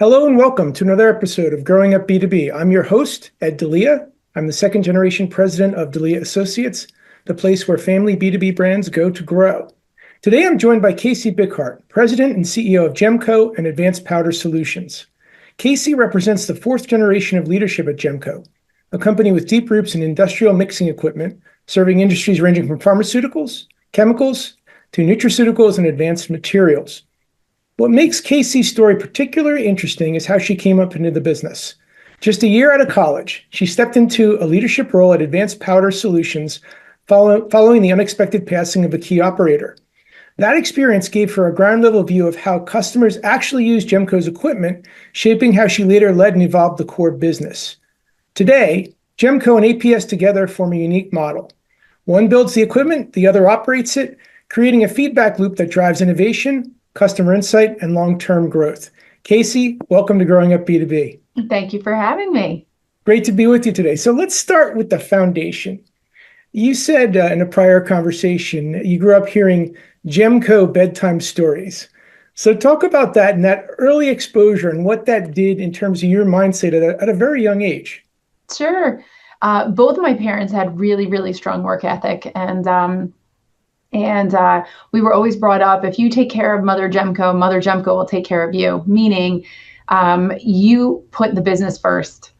Hello and welcome to another episode of Growing Up B2B. I'm your host, Ed Delia. I'm the second generation president of Delia Associates, the place where family B2B brands go to grow. Today, I'm joined by Casey Bickhardt, president and CEO of GEMCO and Advanced Powder Solutions. Casey represents the fourth generation of leadership at GEMCO, a company with deep roots in industrial mixing equipment, serving industries ranging from pharmaceuticals, chemicals, to nutraceuticals and advanced materials. What makes Casey's story particularly interesting is how she came up into the business. Just a year out of college, she stepped into a leadership role at Advanced Powder Solutions following the unexpected passing of a key operator. That experience gave her a ground-level view of how customers actually use GEMCO's equipment, shaping how she later led and evolved the core business. Today, GEMCO and APS together form a unique model. One builds the equipment, the other operates it, creating a feedback loop that drives innovation, customer insight, and long-term growth. Casey, welcome to Growing Up B2B. Thank you for having me. Great to be with you today. So let's start with the foundation. You said in a prior conversation, you grew up hearing GEMCO bedtime stories. So talk about that and that early exposure and what that did in terms of your mindset at a very young age. Sure. Both of my parents had really, really strong work ethic. And we were always brought up, if you take care of Mother GEMCO will take care of you, meaning you put the business first.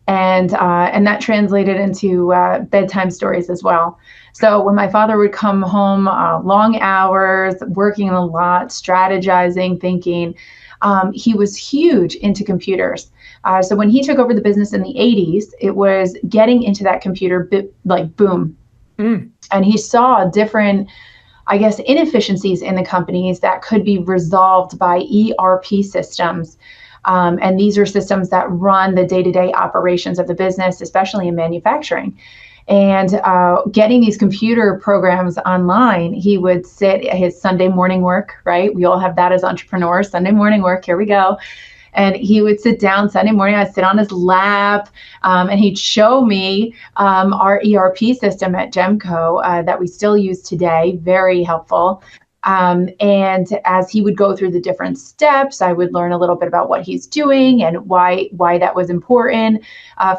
And that translated into bedtime stories as well. So when my father would come home, long hours, working a lot, strategizing, thinking, he was huge into computers. So when he took over the business in the 80s, it was getting into that computer like boom. And he saw different, I guess, inefficiencies in the companies that could be resolved by ERP systems. And these are systems that run the day-to-day operations of the business, especially in manufacturing. And getting these computer programs online, he would sit at his Sunday morning work, right? We all have that as entrepreneurs, Sunday morning work, here we go. And he would sit down Sunday morning, I'd sit on his lap, and he'd show me our ERP system at GEMCO that we still use today, very helpful. And as he would go through the different steps, I would learn a little bit about what he's doing and why that was important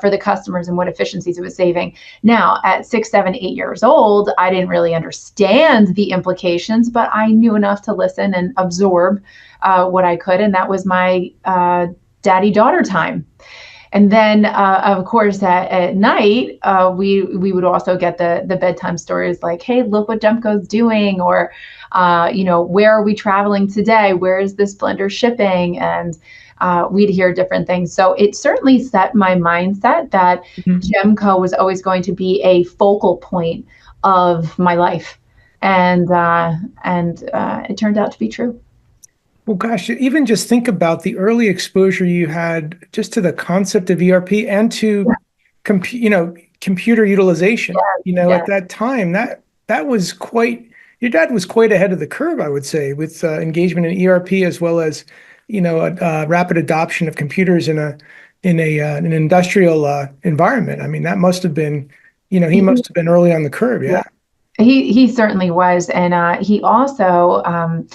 for the customers and what efficiencies it was saving. Now, at 6, 7, 8 years old, I didn't really understand the implications, but I knew enough to listen and absorb what I could. And that was my daddy-daughter time. And then, of course, at night, we would also get the bedtime stories like, hey, look what GEMCO's doing, or, where are we traveling today? Where is this blender shipping? And we'd hear different things. So it certainly set my mindset that GEMCO was always going to be a focal point of my life. And it turned out to be true. Well, gosh, even just think about the early exposure you had just to the concept of ERP and to, computer utilization. At that time, that was your dad was quite ahead of the curve, I would say, with engagement in ERP as well as, rapid adoption of computers in an industrial environment. I mean, that must have been, he must have been early on the curve. Yeah. He certainly was. And he also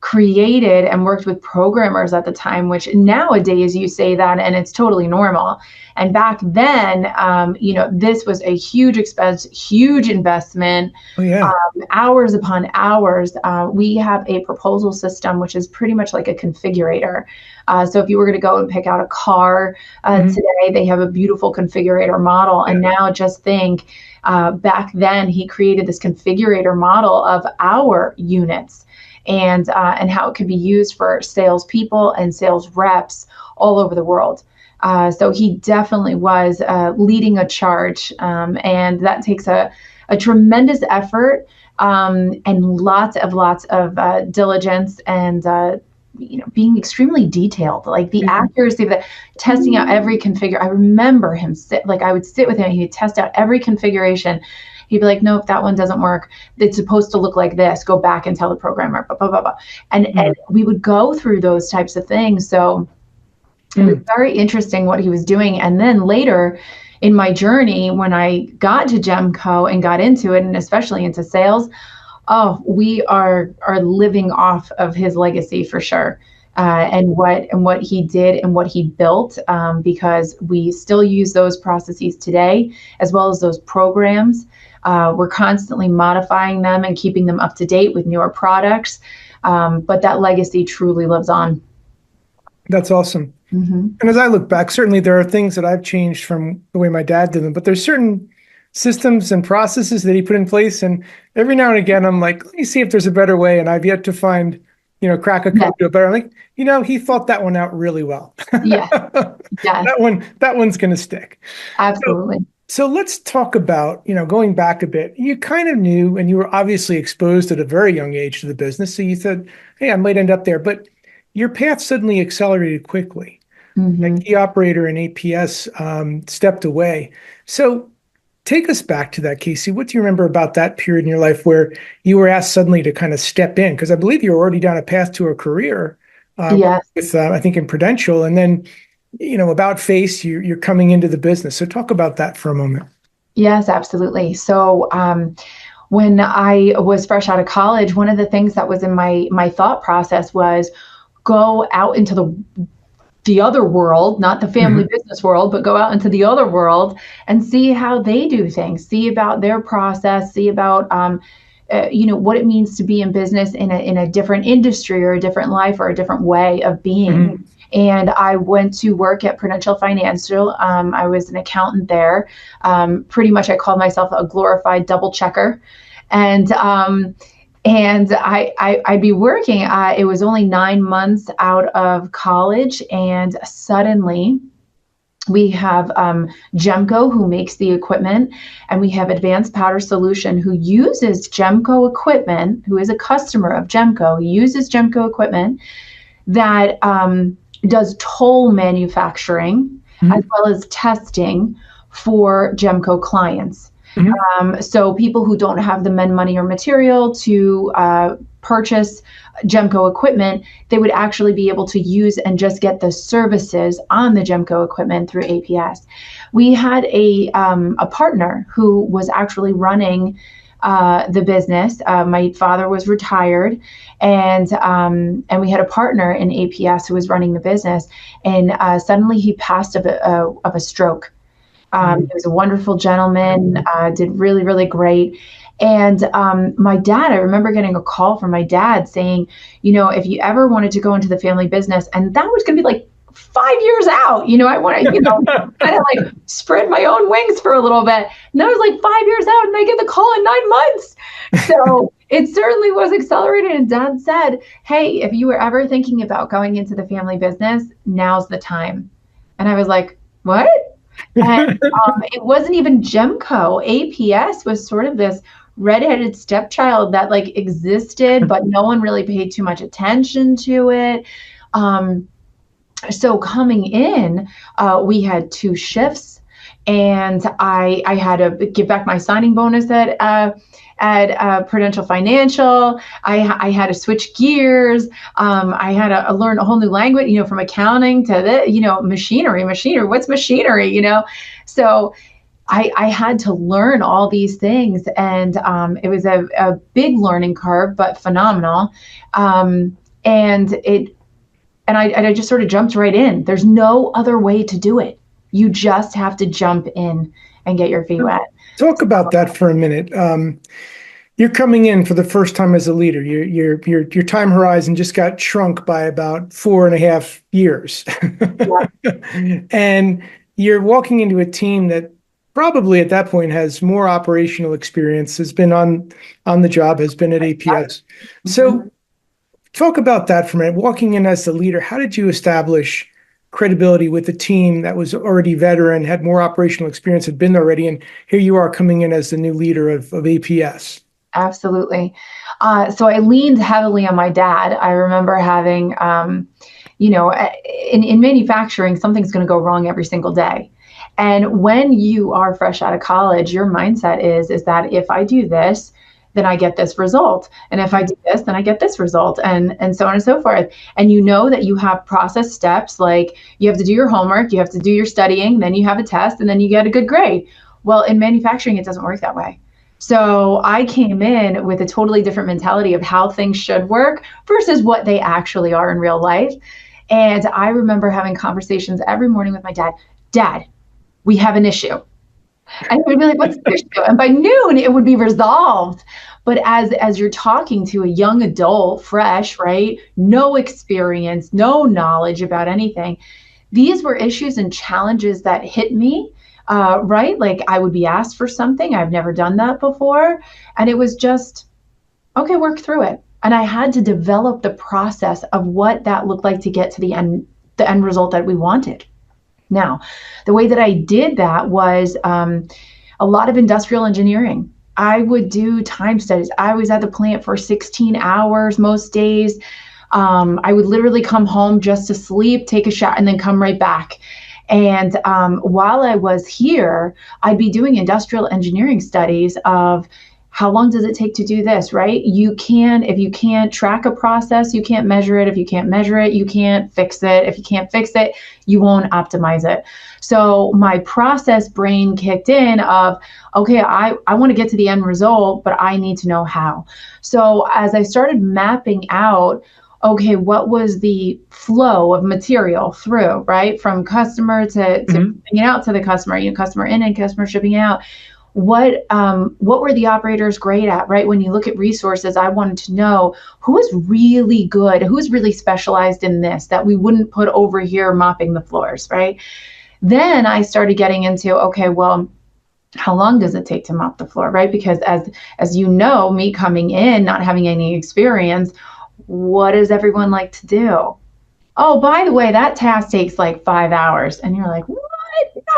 created and worked with programmers at the time, which nowadays you say that and it's totally normal. And back then, this was a huge expense, huge investment, hours upon hours. We have a proposal system, which is pretty much like a configurator. So if you were going to go and pick out a car today, they have a beautiful configurator model. And now just think, back then he created this configurator model of our units. And how it could be used for salespeople and sales reps all over the world. So he definitely was leading a charge, and that takes a tremendous effort and lots of diligence and being extremely detailed, like the accuracy of the testing out every configure. I remember him I would sit with him, he would test out every configuration. He'd be like, nope, that one doesn't work. It's supposed to look like this. Go back and tell the programmer, blah, blah, blah, blah. And we would go through those types of things. So it was very interesting what he was doing. And then later in my journey, when I got to GEMCO and got into it, and especially into sales, we are living off of his legacy for sure. and what he did and what he built, because we still use those processes today, as well as those programs. We're constantly modifying them and keeping them up to date with newer products. But that legacy truly lives on. That's awesome. Mm-hmm. And as I look back, certainly there are things that I've changed from the way my dad did them, but there's certain systems and processes that he put in place. And every now and again, I'm like, let me see if there's a better way. And I've yet to find, crack a code to it better. I'm like, he thought that one out really well. Yeah. Yeah. That one's going to stick. Absolutely. So let's talk about, going back a bit, you kind of knew, and you were obviously exposed at a very young age to the business. So you said, hey, I might end up there, but your path suddenly accelerated quickly. Mm-hmm. A key operator in APS stepped away. So take us back to that, Casey. What do you remember about that period in your life where you were asked suddenly to kind of step in? Because I believe you were already down a path to a career with, I think, in Prudential. And then, about face, you're coming into the business. So talk about that for a moment. Yes, absolutely. So when I was fresh out of college, one of the things that was in my thought process was go out into the other world, not the family business world, but go out into the other world and see how they do things, see about their process, see about, what it means to be in business in a different industry or a different life or a different way of being. Mm-hmm. And I went to work at Prudential Financial. I was an accountant there. Pretty much I called myself a glorified double checker. And I'd be working. It was only 9 months out of college, and suddenly we have GEMCO, who makes the equipment, and we have Advanced Powder Solution, who uses GEMCO equipment, who is a customer of GEMCO, uses GEMCO equipment that does toll manufacturing as well as testing for GEMCO clients. So people who don't have the men, money, or material to purchase GEMCO equipment, they would actually be able to use and just get the services on the GEMCO equipment through APS. We had a partner who was actually running the business. My father was retired, and we had a partner in APS who was running the business, and suddenly he passed of a stroke. He was a wonderful gentleman, did really, really great. And my dad, I remember getting a call from my dad saying, if you ever wanted to go into the family business, and that was going to be like 5 years out, I want to, kind of like spread my own wings for a little bit. And that was like 5 years out, and I get the call in 9 months. So it certainly was accelerated. And Dad said, hey, if you were ever thinking about going into the family business, now's the time. And I was like, what? And it wasn't even GEMCO. APS was sort of this redheaded stepchild that like existed, but no one really paid too much attention to it. So coming in, we had 2 shifts, and I had to give back my signing bonus at Prudential Financial. I had to switch gears. I had to learn a whole new language, from accounting to machinery. What's machinery? So I had to learn all these things, and it was a big learning curve, but phenomenal. And I just sort of jumped right in. There's no other way to do it. You just have to jump in and get your feet wet. Talk about that for a minute. You're coming in for the first time as a leader. Your time horizon just got shrunk by about 4.5 years. Yeah. And you're walking into a team that probably at that point has more operational experience, has been on the job, has been at APS. Mm-hmm. So talk about that for a minute. Walking in as the leader, how did you establish credibility with the team that was already veteran, had more operational experience, had been there already, and here you are coming in as the new leader of APS? Absolutely. So I leaned heavily on my dad. I remember having, in manufacturing, something's going to go wrong every single day. And when you are fresh out of college, your mindset is that if I do this, then I get this result. And if I do this, then I get this result, and so on and so forth. And that you have process steps, like you have to do your homework, you have to do your studying, then you have a test, and then you get a good grade. Well, in manufacturing, it doesn't work that way. So I came in with a totally different mentality of how things should work versus what they actually are in real life. And I remember having conversations every morning with my dad. Dad, we have an issue. And he would be like, what's the issue? And by noon, it would be resolved. But as you're talking to a young adult, fresh, right? No experience, no knowledge about anything. These were issues and challenges that hit me, right? Like I would be asked for something. I've never done that before. And it was just, okay, work through it. And I had to develop the process of what that looked like to get to the end result that we wanted. Now, the way that I did that was a lot of industrial engineering. I would do time studies. I was at the plant for 16 hours most days. I would literally come home just to sleep, take a shower, and then come right back. And while I was here, I'd be doing industrial engineering studies of how long does it take to do this, right? If you can't track a process, you can't measure it. If you can't measure it, you can't fix it. If you can't fix it, you won't optimize it. So my process brain kicked in of, okay, I want to get to the end result, but I need to know how. So as I started mapping out, okay, what was the flow of material through, right? From customer to shipping it out to the customer, customer in and customer shipping out. What were the operators great at, right? When you look at resources, I wanted to know who is really good, who's really specialized in this that we wouldn't put over here mopping the floors, right? Then I started getting into, okay, well, how long does it take to mop the floor, right? Because as you know, me coming in, not having any experience, what does everyone like to do? Oh, by the way, that task takes like 5 hours. And you're like, what?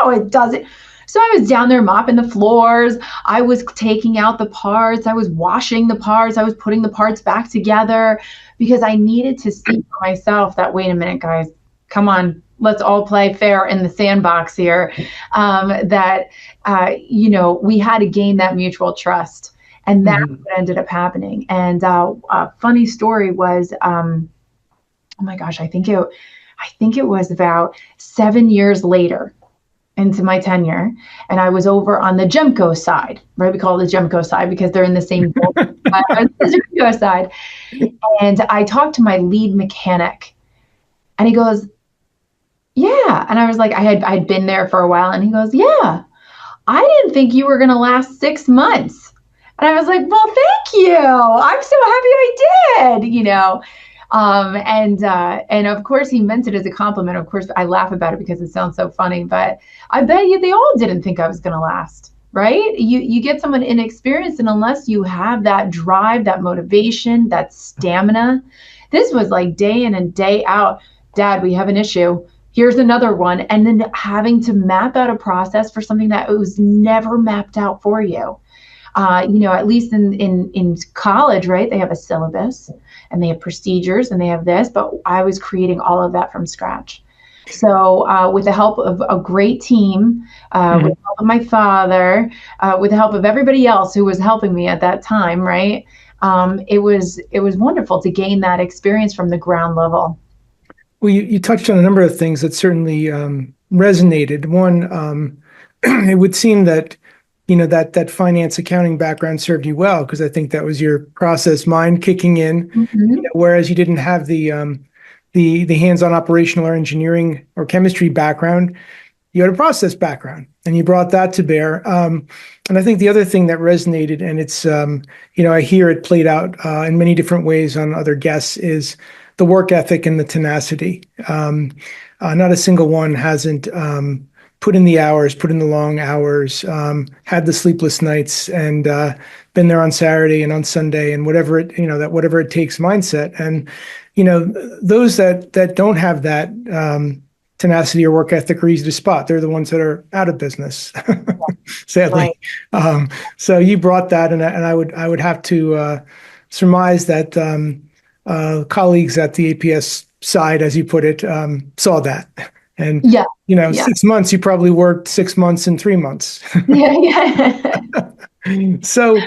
No, it doesn't. So I was down there mopping the floors. I was taking out the parts. I was washing the parts. I was putting the parts back together because I needed to see for myself that, wait a minute, guys, come on, let's all play fair in the sandbox here. We had to gain that mutual trust. And that's what ended up happening. And a funny story was, oh my gosh, I think it was about 7 years later into my tenure, and I was over on the GEMCO side, right? We call it the GEMCO side because they're in the same boat. I was on the GEMCO side, and I talked to my lead mechanic, and he goes, "Yeah," and I was like, I'd been there for a while, and he goes, "Yeah, I didn't think you were going to last 6 months," and I was like, "Well, thank you. I'm so happy I did," and of course he meant it as a compliment. Of course, I laugh about it because it sounds so funny, but I bet you they all didn't think I was going to last, right? You get someone inexperienced, and unless you have that drive, that motivation, that stamina, this was like day in and day out. Dad, we have an issue. Here's another one. And then having to map out a process for something that was never mapped out for you. At least in college, right? They have a syllabus and they have procedures and they have this, but I was creating all of that from scratch. So with the help of a great team, with the help of my father, with the help of everybody else who was helping me at that time, right? It was wonderful to gain that experience from the ground level. Well, you touched on a number of things that certainly resonated. One, it would seem that that finance accounting background served you well, because I think that was your process mind kicking in, whereas you didn't have the hands-on operational or engineering or chemistry background. You had a process background, and you brought that to bear. And I think the other thing that resonated, and it's I hear it played out in many different ways on other guests, is the work ethic and the tenacity. Not a single one hasn't put in the hours, put in the long hours, had the sleepless nights, and been there on Saturday and on Sunday, and whatever it takes mindset. And those that don't have that tenacity or work ethic are easy to spot. They're the ones that are out of business, sadly. Right. So you brought that, and I would have to surmise that colleagues at the APS side, as you put it, saw that. And, 6 months, you probably worked 6 months and 3 months. Yeah. So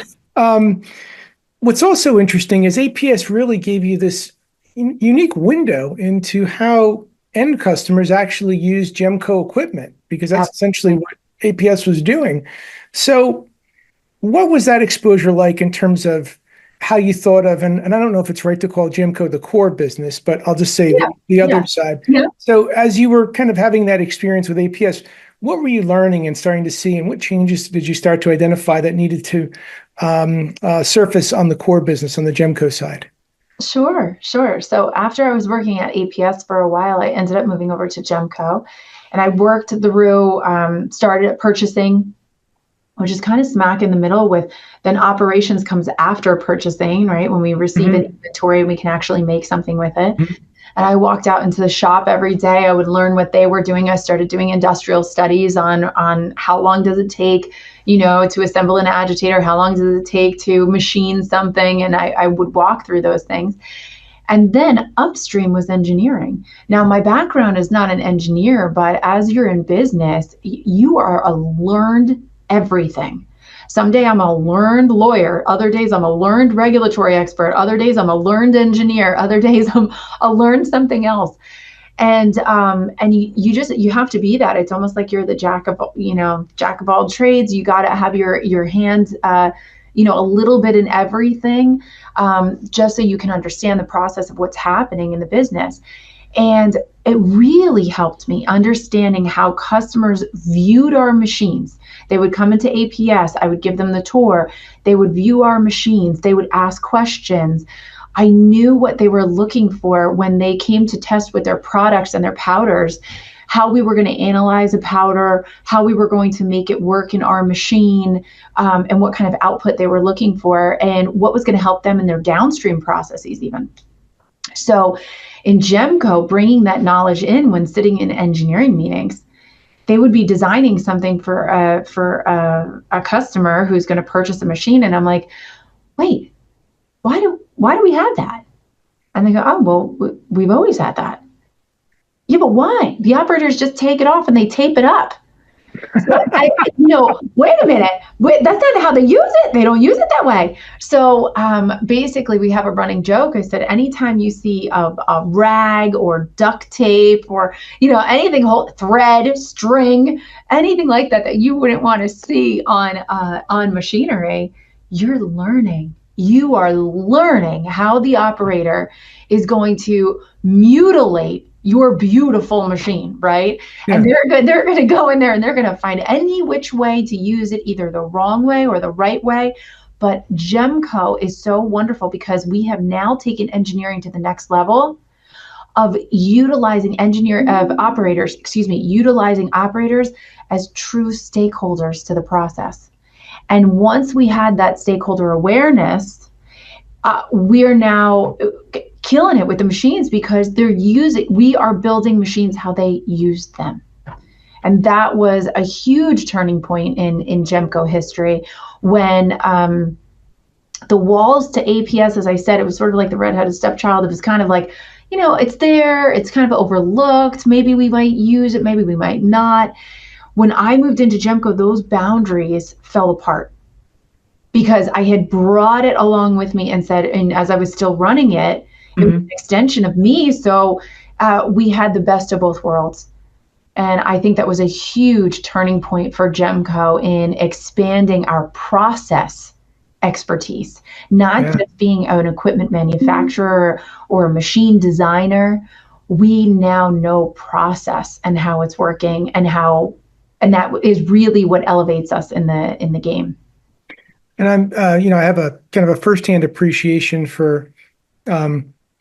what's also interesting is APS really gave you this unique window into how end customers actually use GEMCO equipment, because that's essentially what APS was doing. So what was that exposure like in terms of how you thought of, and I don't know if it's right to call GEMCO the core business, but I'll just say Yeah, the yeah, other side. yeah. So as you were kind of having that experience with APS, what were you learning and starting to see, and what changes did you start to identify that needed to surface on the core business on the GEMCO side? Sure, sure. So after I was working at APS for a while, I ended up moving over to GEMCO, and I worked through, started at purchasing, which is kind of smack in the middle with then operations comes after purchasing, right? When we receive an Mm-hmm. inventory, we can actually make something with it. And I walked out into the shop every day. I would learn what they were doing. I started doing industrial studies on how long does it take, to assemble an agitator? How long does it take to machine something? And I would walk through those things. And then upstream was engineering. Now, my background is not an engineer, but as you're in business, you are a learned everything. Someday I'm a learned lawyer. Other days I'm a learned regulatory expert. Other days I'm a learned engineer. Other days I'm a learned something else. And you have to be that. It's almost like you're the jack of all trades. You got to have your hands a little bit in everything, just so you can understand the process of what's happening in the business. And it really helped me understanding how customers viewed our machines. They would come into APS, I would give them the tour, they would view our machines, they would ask questions. I knew what they were looking for when they came to test with their products and their powders, how we were going to analyze a powder, how we were going to make it work in our machine, and what kind of output they were looking for, and what was going to help them in their downstream processes even. So in GEMCO, bringing that knowledge in when sitting in engineering meetings, they would be designing something for a customer who's going to purchase a machine, and I'm like, wait, why do we have that? And they go, oh, well, we've always had that. Yeah, but why? The operators just take it off and they tape it up. So wait a minute. That's not how they use it. They don't use it that way. So basically, we have a running joke. I said, anytime you see a rag or duct tape or anything, thread, string, anything like that you wouldn't want to see on machinery, you're learning. You are learning how the operator is going to mutilate your beautiful machine, right? Yeah. And they're going to go in there and they're going to find any which way to use it, either the wrong way or the right way. But GEMCO is so wonderful because we have now taken engineering to the next level of utilizing operators as true stakeholders to the process. And once we had that stakeholder awareness, we are now killing it with the machines because we are building machines how they use them. And that was a huge turning point in GEMCO history when the walls to APS, as I said, it was sort of like the redheaded stepchild. It was kind of like, it's there, it's kind of overlooked. Maybe we might use it, maybe we might not. When I moved into GEMCO, those boundaries fell apart because I had brought it along with me and said, and as I was still running it, it was an extension of me. So we had the best of both worlds. And I think that was a huge turning point for GEMCO in expanding our process expertise, not just being an equipment manufacturer or a machine designer. We now know process and how it's working and that is really what elevates us in the game. And I have a kind of a firsthand appreciation for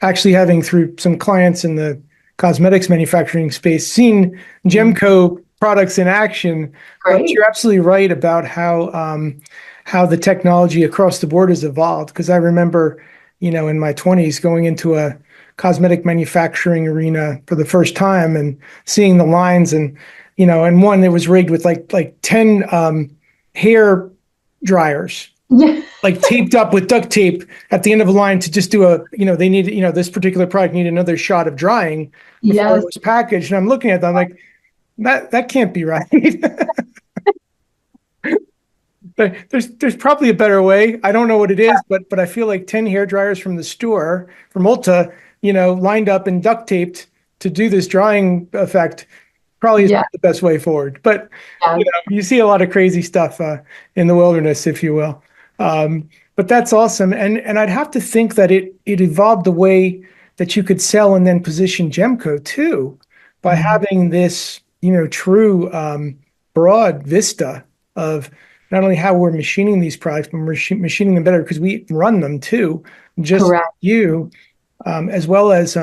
actually having, through some clients in the cosmetics manufacturing space, seen GEMCO products in action. Great. But you're absolutely right about how the technology across the board has evolved. Because I remember, in my 20s going into a cosmetic manufacturing arena for the first time and seeing the lines and one that was rigged with like 10 hair dryers. Yeah. Like taped up with duct tape at the end of a line to just do they need, this particular product needed another shot of drying before it was packaged. And I'm looking at them like, that can't be right. But there's probably a better way. I don't know what it is, but I feel like 10 hair dryers from the store, from Ulta, lined up and duct taped to do this drying effect. probably is Yeah. not the best way forward. But Yeah. you see a lot of crazy stuff in the wilderness, if you will. But that's awesome. And I'd have to think that it evolved the way that you could sell and then position GEMCO too, by Mhm. having this, true broad vista of not only how we're machining these products, but we're machining them better because we run them too, just Correct. you, as well as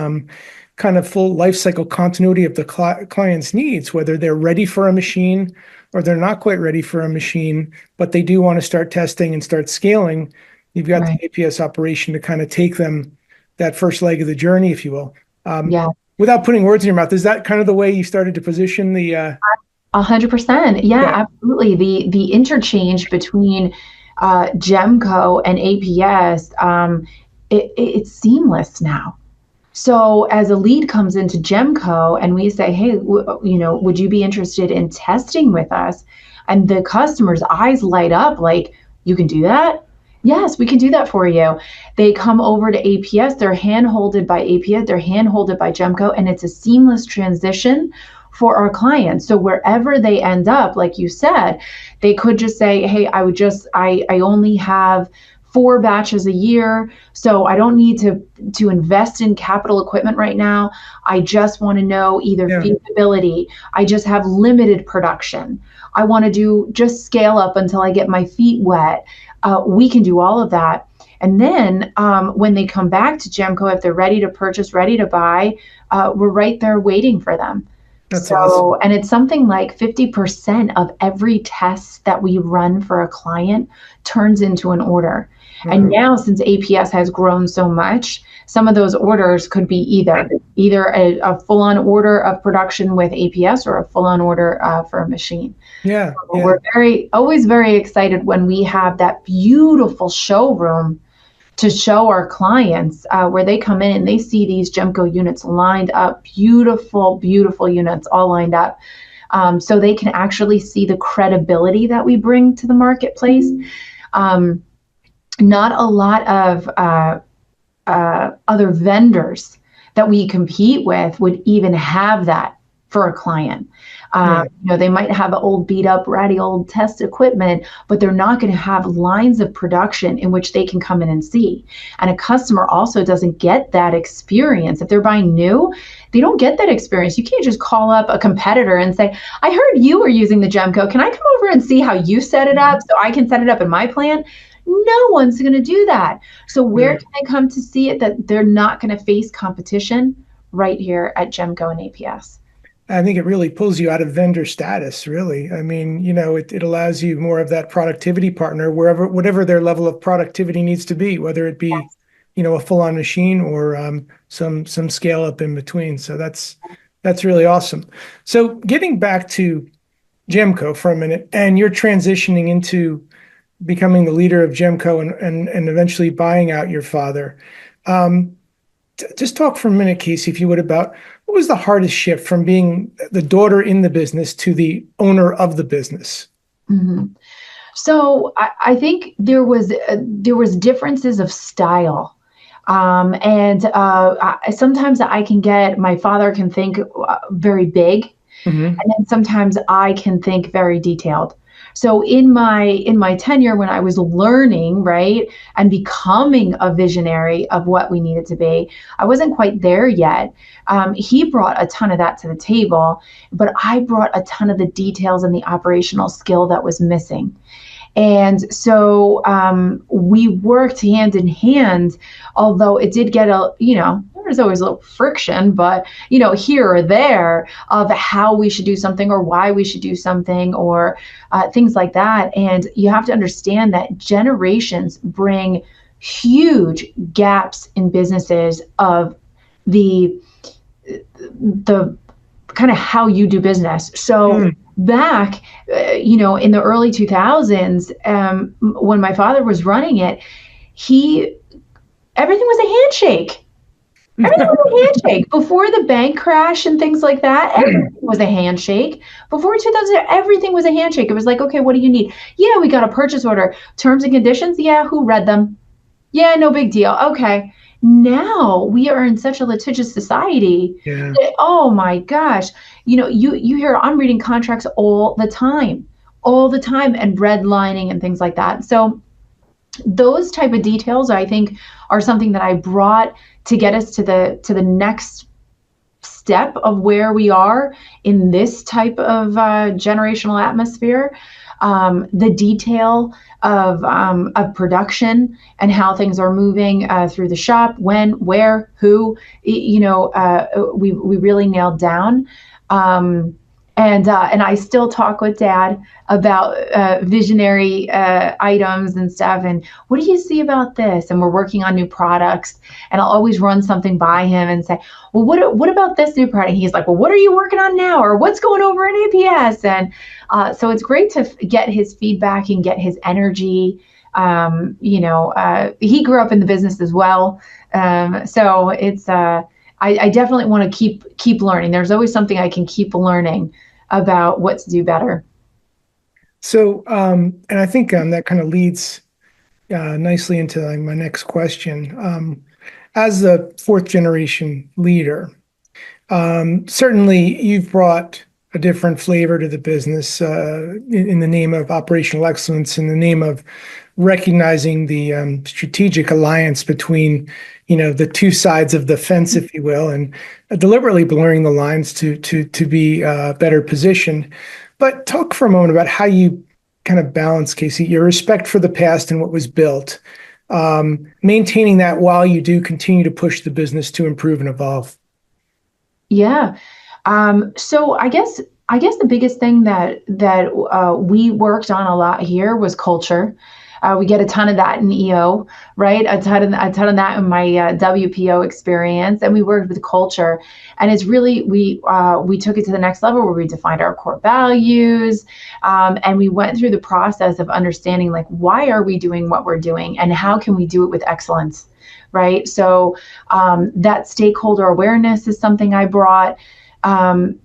kind of full life cycle continuity of the client's needs, whether they're ready for a machine or they're not quite ready for a machine, but they do want to start testing and start scaling. You've got Right. the APS operation to kind of take them that first leg of the journey, if you will. Yeah. Without putting words in your mouth, is that kind of the way you started to position the? 100%. Yeah, Okay. absolutely. The interchange between GEMCO and APS, it's seamless now. So as a lead comes into GEMCO and we say, hey, would you be interested in testing with us? And the customer's eyes light up like, you can do that? Yes, we can do that for you. They come over to APS, they're hand-holded by APS, they're hand-holded by GEMCO, and it's a seamless transition for our clients. So wherever they end up, like you said, they could just say, hey, I only have 4 batches a year, so I don't need to invest in capital equipment right now. I just want to know either Yeah. feasibility. I just have limited production. I want to do just scale up until I get my feet wet. We can do all of that. And then when they come back to GEMCO, if they're ready to purchase, ready to buy, we're right there waiting for them. That's awesome. So, and it's something like 50% of every test that we run for a client turns into an order. And Wow. now, since APS has grown so much, some of those orders could be either a full-on order of production with APS or a full-on order for a machine. Yeah. So Yeah. we're always very excited when we have that beautiful showroom to show our clients where they come in and they see these GEMCO units lined up, beautiful, beautiful units all lined up. So they can actually see the credibility that we bring to the marketplace. Not a lot of other vendors that we compete with would even have that for a client. Yeah. They might have old beat up, ratty old test equipment, but they're not going to have lines of production in which they can come in and see. And a customer also doesn't get that experience. If they're buying new, they don't get that experience. You can't just call up a competitor and say, I heard you were using the GEMCO. Can I come over and see how you set it up so I can set it up in my plant? No one's going to do that. So where Right. can they come to see it that they're not going to face competition? Right here at GEMCO and APS. I think it really pulls you out of vendor status, really. I mean, it allows you more of that productivity partner whatever their level of productivity needs to be, whether it be, a full-on machine or some scale up in between. So that's really awesome. So getting back to GEMCO for a minute, and you're transitioning into becoming the leader of GEMCO and eventually buying out your father. Um, just talk for a minute, Casey, if you would, about what was the hardest shift from being the daughter in the business to the owner of the business? Mm-hmm. So I think there was differences of style. And sometimes I can get my father can think very big, Mm-hmm. and then sometimes I can think very detailed. So in my tenure when I was learning, right, and becoming a visionary of what we needed to be, I wasn't quite there yet. He brought a ton of that to the table, but I brought a ton of the details and the operational skill that was missing. And so we worked hand in hand, although it did get there was always a little friction, but, here or there of how we should do something or why we should do something or things like that. And you have to understand that generations bring huge gaps in businesses of the the kind of how you do business. So Mm. back, in the early 2000s, when my father was running it, he everything was a handshake. Everything was a handshake. Before the bank crash and things like that, everything was a handshake. Before 2000, everything was a handshake. It was like, okay, what do you need? Yeah, we got a purchase order. Terms and conditions? Yeah, who read them? Yeah, no big deal. Okay. Now we are in such a litigious society Yeah. that, oh my gosh, you hear I'm reading contracts all the time, and redlining and things like that. So those type of details, I think, are something that I brought to get us to the next step of where we are in this type of generational atmosphere. The detail of production and how things are moving through the shop, when, where, who, we really nailed down. And I still talk with Dad about visionary items and stuff. And what do you see about this? And we're working on new products. And I'll always run something by him and say, well, what about this new product? And he's like, well, what are you working on now? Or what's going over in APS? And so it's great to get his feedback and get his energy. He grew up in the business as well. So it's I definitely want to keep learning. There's always something I can keep learning about what to do better. So, and I think that kind of leads nicely into my next question. As the fourth generation leader, certainly you've brought a different flavor to the business in the name of operational excellence, in the name of recognizing the strategic alliance between, the two sides of the fence, if you will, and deliberately blurring the lines to be better positioned. But talk for a moment about how you kind of balance, Casey, your respect for the past and what was built, maintaining that while you do continue to push the business to improve and evolve. Yeah. So I guess the biggest thing that we worked on a lot here was culture. We get a ton of that in EO, right? A ton of that in my WPO experience, and we worked with culture. And it's really we took it to the next level where we defined our core values, and we went through the process of understanding, like, why are we doing what we're doing, and how can we do it with excellence, right? So that stakeholder awareness is something I brought.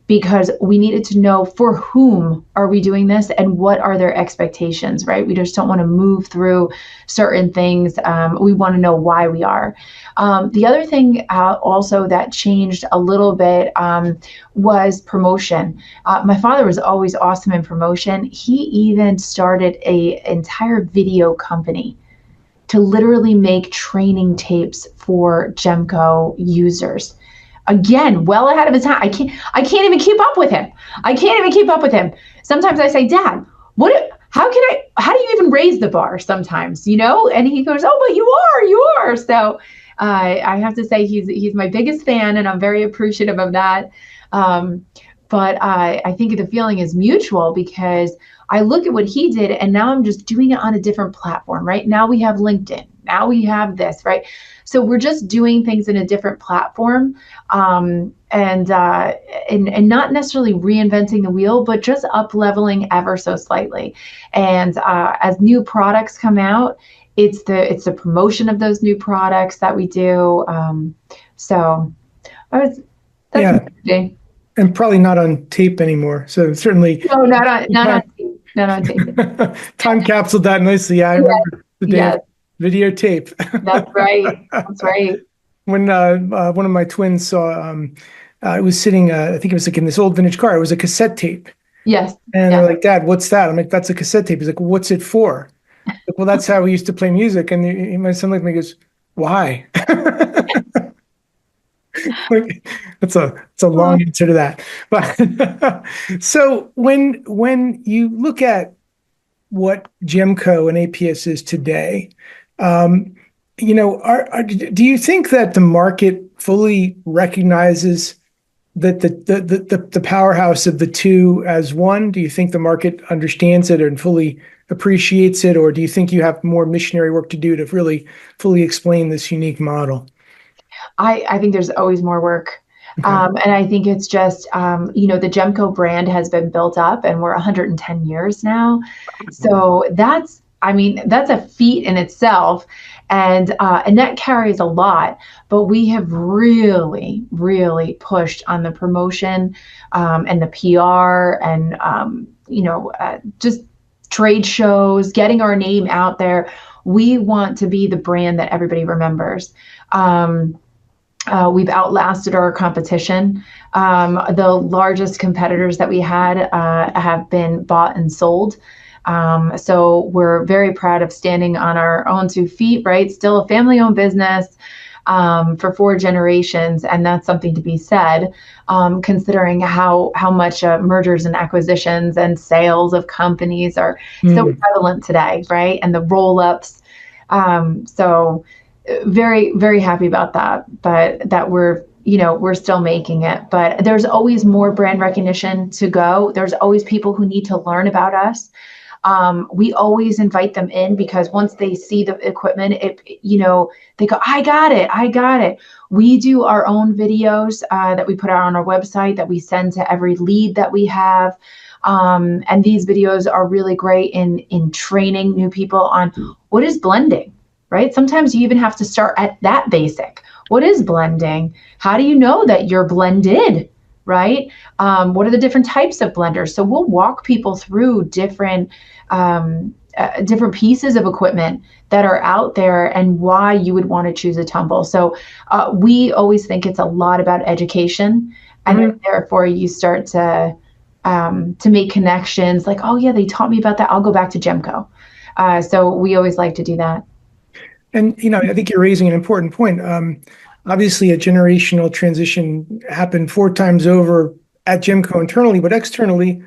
Because we needed to know for whom are we doing this and what are their expectations, right? We just don't want to move through certain things. We want to know why we are. The other thing also that changed a little bit was promotion. My father was always awesome in promotion. He even started an entire video company to literally make training tapes for GEMCO users. Again, well ahead of his time. I can't even keep up with him. Sometimes I say, Dad, how do you even raise the bar sometimes, And he goes, oh, but you are. So I have to say he's my biggest fan, and I'm very appreciative of that. But I think the feeling is mutual, because I look at what he did, and now I'm just doing it on a different platform, right? Now we have LinkedIn. Now we have this, right? So we're just doing things in a different platform, and not necessarily reinventing the wheel, but just up leveling ever so slightly. And as new products come out, it's the promotion of those new products that we do. So that's interesting. And probably not on tape anymore. So certainly, No, not on tape. Time capsuled that nicely. I remember the day of videotape. That's right. That's right. When one of my twins saw, it was sitting, I think it was like in this old vintage car. It was a cassette tape. Yes. And they're like, Dad, what's that? I'm like, that's a cassette tape. He's like, well, what's it for? Like, well, that's how we used to play music. And my son looked at me and goes, why? It's a long answer to that. But so when you look at what GEMCO and APS is today, do you think that the market fully recognizes that the powerhouse of the two as one? Do you think the market understands it and fully appreciates it, or do you think you have more missionary work to do to really fully explain this unique model? I think there's always more work. Okay. And I think it's just, the GEMCO brand has been built up, and we're 110 years now. So that's a feat in itself. And that carries a lot, but we have really, really pushed on the promotion and the PR and, just trade shows, getting our name out there. we want to be the brand that everybody remembers. We've outlasted our competition. The largest competitors that we had have been bought and sold. So we're very proud of standing on our own 2 feet, right? Still a family-owned business for 4 generations, and that's something to be said, considering how much mergers and acquisitions and sales of companies are so prevalent today, right? And the roll-ups. So very, very happy about that, but that we're still making it. But there's always more brand recognition to go. There's always people who need to learn about us. We always invite them in, because once they see the equipment, they go, I got it. We do our own videos that we put out on our website that we send to every lead that we have. And these videos are really great in training new people on what is blending, right? Sometimes you even have to start at that basic. What is blending? How do you know that you're blended, right? What are the different types of blenders? So we'll walk people through different pieces of equipment that are out there and why you would want to choose a tumble. So we always think it's a lot about education, and then therefore you start to make connections like, oh yeah, they taught me about that. I'll go back to GEMCO. So we always like to do that. And, I think you're raising an important point. Obviously, a generational transition happened 4 times over at GEMCO internally, but externally,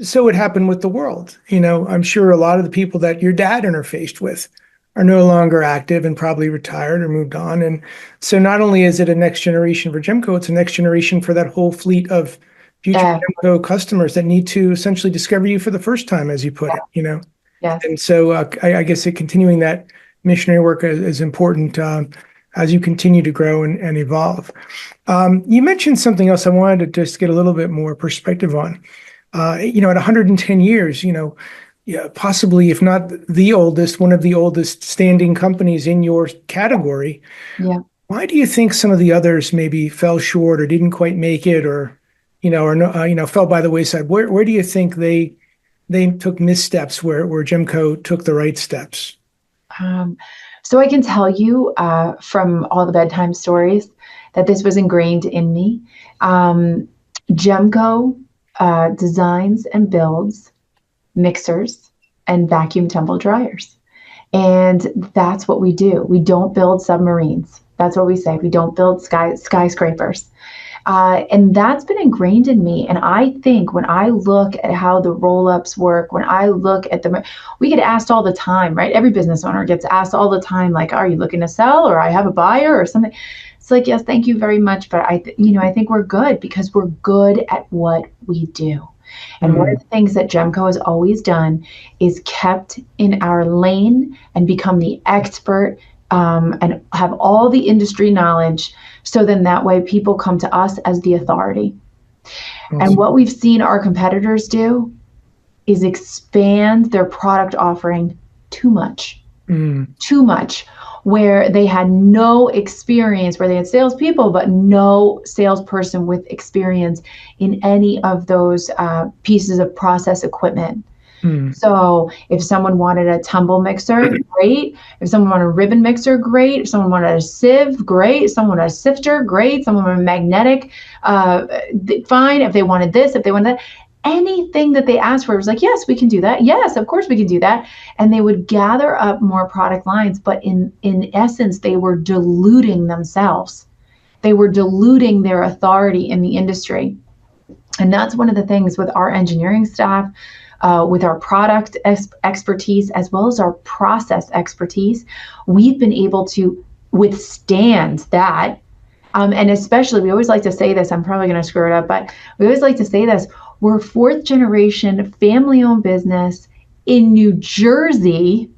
so it happened with the world. I'm sure a lot of the people that your dad interfaced with are no longer active and probably retired or moved on. And so not only is it a next generation for GEMCO, it's a next generation for that whole fleet of future GEMCO customers that need to essentially discover you for the first time, as you put it, Yes. And so I guess continuing that missionary work is important as you continue to grow and evolve. You mentioned something else I wanted to just get a little bit more perspective on. At 110 years, possibly, if not the oldest, one of the oldest standing companies in your category. Yeah. Why do you think some of the others maybe fell short or didn't quite make it, or fell by the wayside? Where do you think they took missteps where GEMCO took the right steps? So I can tell you from all the bedtime stories that this was ingrained in me. GEMCO designs and builds mixers and vacuum tumble dryers. And that's what we do. We don't build submarines. That's what we say. We don't build skyscrapers. And that's been ingrained in me. And I think when I look at how the roll-ups work, when I look at we get asked all the time, right? Every business owner gets asked all the time, like, are you looking to sell, or I have a buyer or something? It's like, yes, thank you very much. But I think we're good because we're good at what we do. And one of the things that GEMCO has always done is kept in our lane and become the expert and have all the industry knowledge. So then that way people come to us as the authority. Awesome. And what we've seen our competitors do is expand their product offering too much, where they had no experience, where they had salespeople, but no salesperson with experience in any of those pieces of process equipment. So if someone wanted a tumble mixer, great. If someone wanted a ribbon mixer, great. If someone wanted a sieve, great. If someone wanted a sifter, great. Someone wanted a magnetic, fine. If they wanted this, if they wanted that, anything that they asked for, it was like, yes, we can do that. Yes, of course we can do that. And they would gather up more product lines, but in essence, they were diluting themselves. They were diluting their authority in the industry. And that's one of the things with our engineering staff, with our product expertise, as well as our process expertise, we've been able to withstand that. And especially, we always like to say this, I'm probably going to screw it up, but we always like to say this, we're 4th generation family-owned business in New Jersey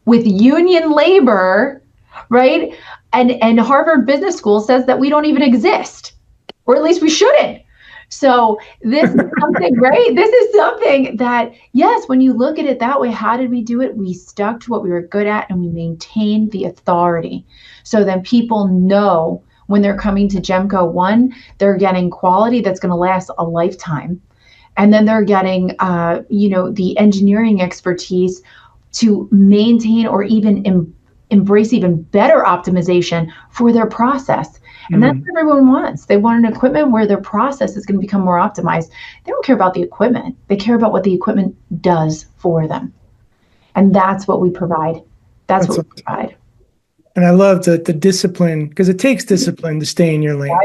with union labor, right? And Harvard Business School says that we don't even exist, or at least we shouldn't. So this is something, right? This is something that, yes, when you look at it that way, how did we do it? We stuck to what we were good at, and we maintained the authority. So then people know when they're coming to GEMCO, one, they're getting quality that's going to last a lifetime. And then they're getting, the engineering expertise to maintain or even embrace even better optimization for their process. And that's what everyone wants. They want an equipment where their process is going to become more optimized. They don't care about the equipment. They care about what the equipment does for them. And that's what we provide. That's what we provide. And I love the discipline, because it takes discipline to stay in your lane.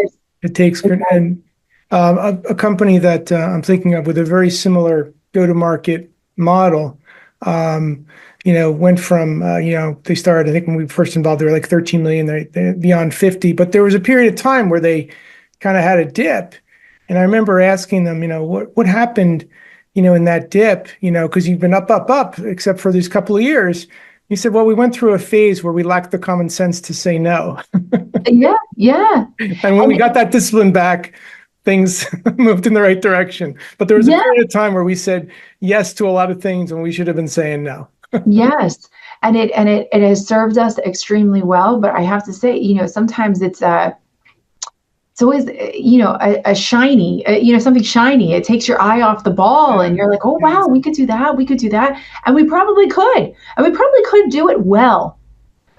It takes, and a company that I'm thinking of with a very similar go-to-market model, went from, they started, I think when we first involved, they were like 13 million, they're beyond 50, but there was a period of time where they kind of had a dip. And I remember asking them, what happened, in that dip, because you've been up, except for these couple of years. He said, well, we went through a phase where we lacked the common sense to say no. Yeah. And when we got that discipline back, things moved in the right direction. But there was a period of time where we said yes to a lot of things when we should have been saying no. Yes. And it has served us extremely well. But I have to say, sometimes it's always, a shiny, something shiny. It takes your eye off the ball and you're like, oh, wow, we could do that. We could do that. And we probably could. And we probably could do it well.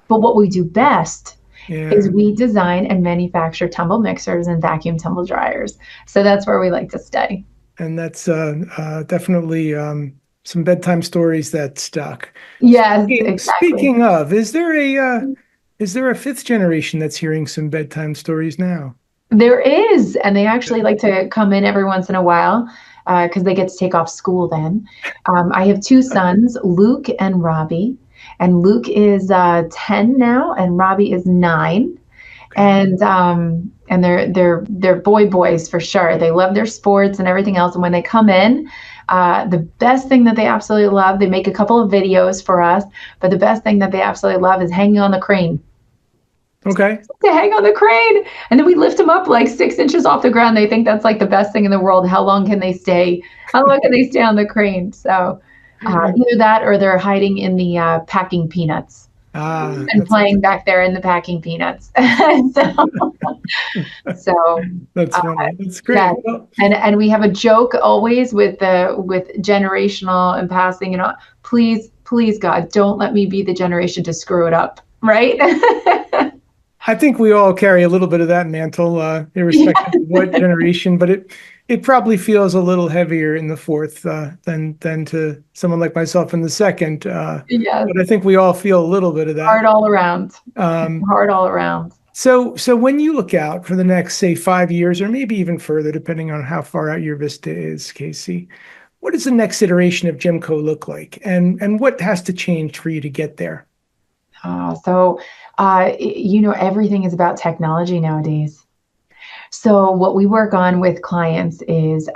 But what we do best is we design and manufacture tumble mixers and vacuum tumble dryers. So that's where we like to stay. And that's definitely some bedtime stories that stuck. Yes, exactly. Speaking of, is there a fifth generation that's hearing some bedtime stories now? There is, and they actually like to come in every once in a while because they get to take off school then. I have two sons, Luke and Robbie, and Luke is 10 now, and Robbie is 9, and they're boys for sure. They love their sports and everything else, and when they come in, the best thing that they absolutely love, they make a couple of videos for us, but the best thing that they absolutely love is hanging on the crane. Okay. To hang on the crane. And then we lift them up like 6 inches off the ground. They think that's like the best thing in the world. How long can they stay? How long can they stay on the crane? So either that or they're hiding in the packing peanuts and playing back there in the packing peanuts. so that's funny. That's great. Yeah. And we have a joke always with generational and passing, please, God, don't let me be the generation to screw it up. Right. I think we all carry a little bit of that mantle, irrespective of what generation, but it probably feels a little heavier in the fourth than to someone like myself in the second. But I think we all feel a little bit of that. Hard all around. Hard all around. So when you look out for the next, say, 5 years, or maybe even further, depending on how far out your vista is, Casey, what does the next iteration of GEMCO look like, and what has to change for you to get there? Everything is about technology nowadays. So what we work on with clients is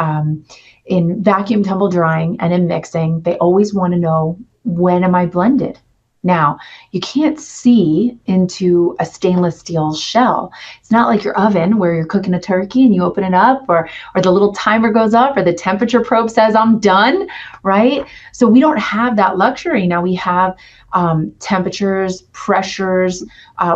in vacuum tumble drying and in mixing, they always want to know, when am I blended? Now, you can't see into a stainless steel shell. It's not like your oven where you're cooking a turkey and you open it up, or the little timer goes up, or the temperature probe says I'm done, right? So we don't have that luxury. Now we have temperatures, pressures,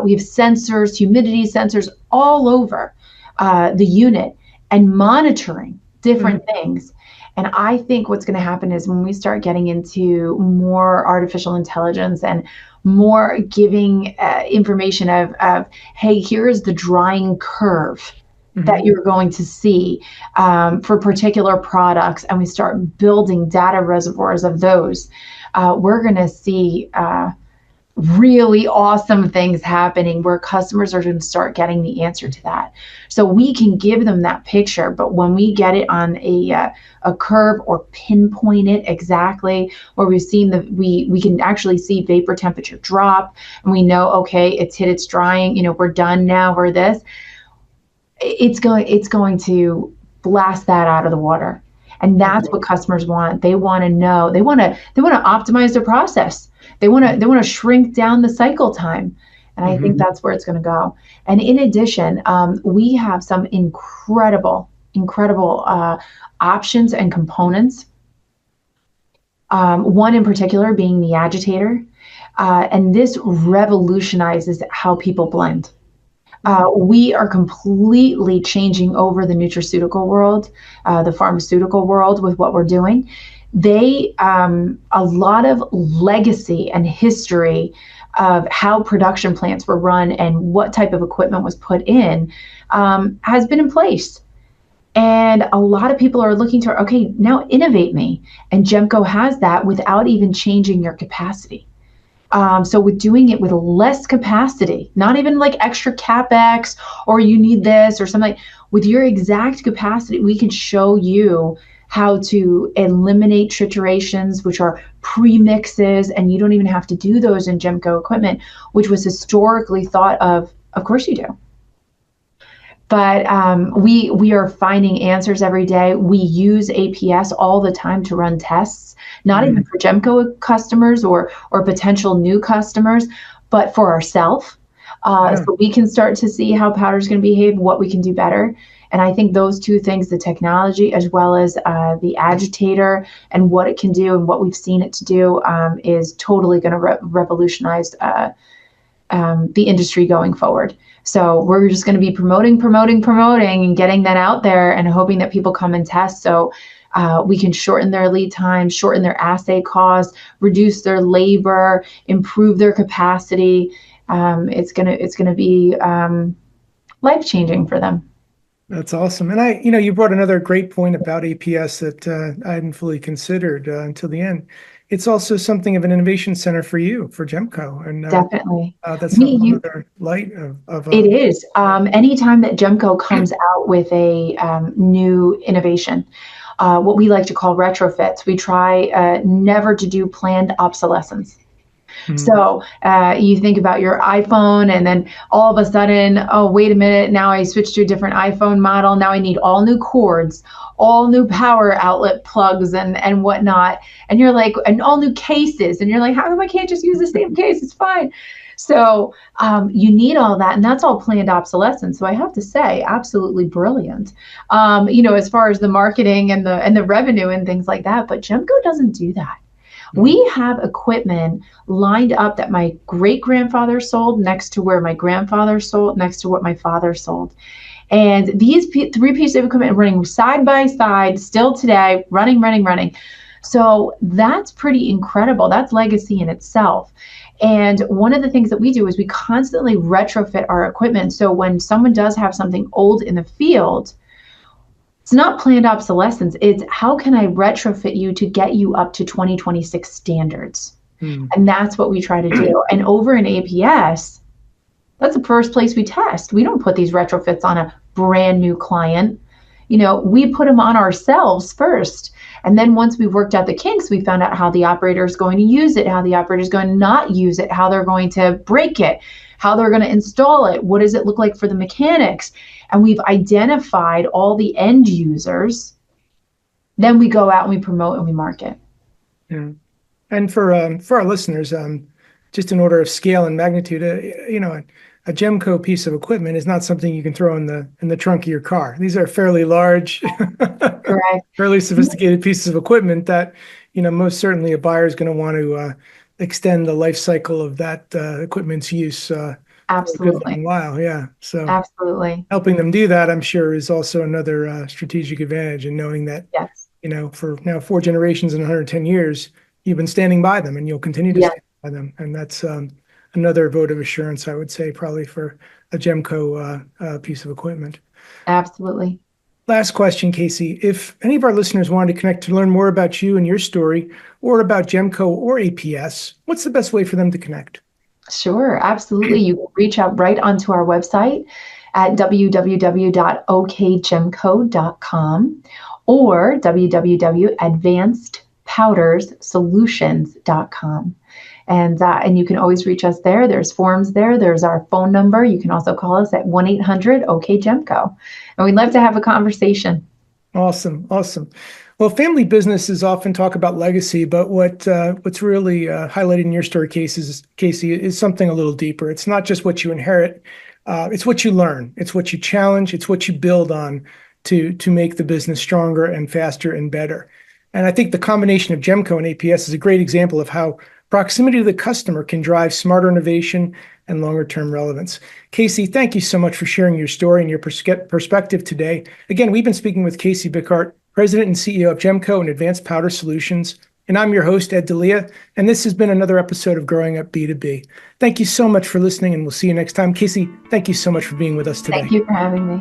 we have sensors, humidity sensors all over the unit, and monitoring different things. And I think what's going to happen is when we start getting into more artificial intelligence and more giving information of, hey, here's the drying curve that you're going to see for particular products, and we start building data reservoirs of those, we're going to see really awesome things happening where customers are going to start getting the answer to that. So we can give them that picture, but when we get it on a curve or pinpoint it exactly where we've seen we can actually see vapor temperature drop, and we know, okay, it's hit its drying, we're done now, we're this. It's going to blast that out of the water. And that's what customers want. They want to know, they want to optimize their process. They want to shrink down the cycle time. And I think that's where it's going to go. And in addition, we have some incredible options and components. One in particular being the agitator. And this revolutionizes how people blend. We are completely changing over the nutraceutical world, the pharmaceutical world with what we're doing. they a lot of legacy and history of how production plants were run and what type of equipment was put in has been in place. And a lot of people are looking to, okay, now innovate me. And GEMCO has that without even changing your capacity. So with doing it with less capacity, not even like extra CapEx or you need this or something, with your exact capacity, we can show you how to eliminate triturations, which are premixes, and you don't even have to do those in GEMCO equipment, which was historically thought of course you do. But we are finding answers every day. We use APS all the time to run tests, not even for GEMCO customers or potential new customers, but for ourselves. So we can start to see how powder is going to behave, what we can do better. And I think those two things, the technology as well as the agitator and what it can do and what we've seen it to do is totally going to revolutionize the industry going forward. So we're just going to be promoting, and getting that out there and hoping that people come and test. So we can shorten their lead time, shorten their assay costs, reduce their labor, improve their capacity. It's gonna be life-changing for them. That's awesome. And you brought another great point about APS that I hadn't fully considered until the end. It's also something of an innovation center for you, for GEMCO. And definitely. That's another light of it is. Anytime that GEMCO comes out with a new innovation, what we like to call retrofits, we try never to do planned obsolescence. So you think about your iPhone and then all of a sudden, oh, wait a minute, now I switched to a different iPhone model. Now I need all new cords, all new power outlet plugs and whatnot. And you're like, and all new cases. And you're like, how come I can't just use the same case? It's fine. So you need all that. And that's all planned obsolescence. So I have to say, absolutely brilliant, as far as the marketing and the revenue and things like that. But GEMCO doesn't do that. We have equipment lined up that my great-grandfather sold next to where my grandfather sold, next to what my father sold. And these three pieces of equipment running side by side still today, running. So that's pretty incredible. That's legacy in itself. And one of the things that we do is we constantly retrofit our equipment. So when someone does have something old in the field, it's not planned obsolescence. It's how can I retrofit you to get you up to 2026 standards? And that's what we try to do. And over in APS, that's the first place we test. We don't put these retrofits on a brand new client. We put them on ourselves first. And then once we worked out the kinks, we found out how the operator is going to use it, how the operator is going to not use it, how they're going to break it, how they're going to install it, what does it look like for the mechanics. And we've identified all the end users. Then we go out and we promote and we market. Yeah. And for our listeners, just in order of scale and magnitude, a GEMCO piece of equipment is not something you can throw in the trunk of your car. These are fairly large, Correct. fairly sophisticated pieces of equipment that, most certainly a buyer is going to want to extend the life cycle of that equipment's use. Absolutely. For a good while, yeah. So absolutely, helping them do that, I'm sure, is also another strategic advantage in knowing that, yes, for now 4 generations and 110 years, you've been standing by them and you'll continue to stand by them. And that's another vote of assurance, I would say, probably for a GEMCO piece of equipment. Absolutely. Last question, Casey. If any of our listeners wanted to connect to learn more about you and your story, or about GEMCO or APS, what's the best way for them to connect? Sure, absolutely. You can reach out right onto our website at www.okgemco.com or www.advancedpowdersolutions.com. And you can always reach us there. There's forms there. There's our phone number. You can also call us at 1-800-OK-GEMCO. And we'd love to have a conversation. Awesome. Well, family businesses often talk about legacy, but what's really highlighted in your story, Casey, is something a little deeper. It's not just what you inherit. It's what you learn. It's what you challenge. It's what you build on to make the business stronger and faster and better. And I think the combination of GEMCO and APS is a great example of how proximity to the customer can drive smarter innovation and longer-term relevance. Casey, thank you so much for sharing your story and your perspective today. Again, we've been speaking with Casey Bickhardt, President and CEO of GEMCO and Advanced Powder Solutions. And I'm your host, Ed Delia, and this has been another episode of Growing Up B2B. Thank you so much for listening, and we'll see you next time. Casey, thank you so much for being with us today. Thank you for having me.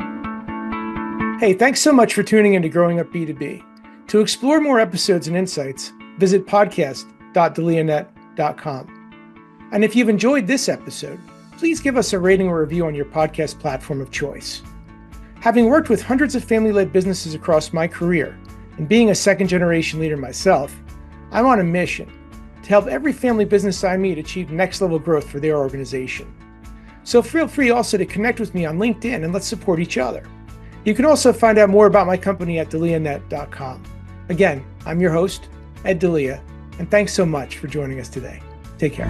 Hey, thanks so much for tuning into Growing Up B2B. To explore more episodes and insights, visit podcast.delianet.com. And if you've enjoyed this episode, please give us a rating or review on your podcast platform of choice. Having worked with hundreds of family-led businesses across my career, and being a second-generation leader myself, I'm on a mission to help every family business I meet achieve next-level growth for their organization. So feel free also to connect with me on LinkedIn and let's support each other. You can also find out more about my company at delianet.com. Again, I'm your host, Ed Delia, and thanks so much for joining us today. Take care.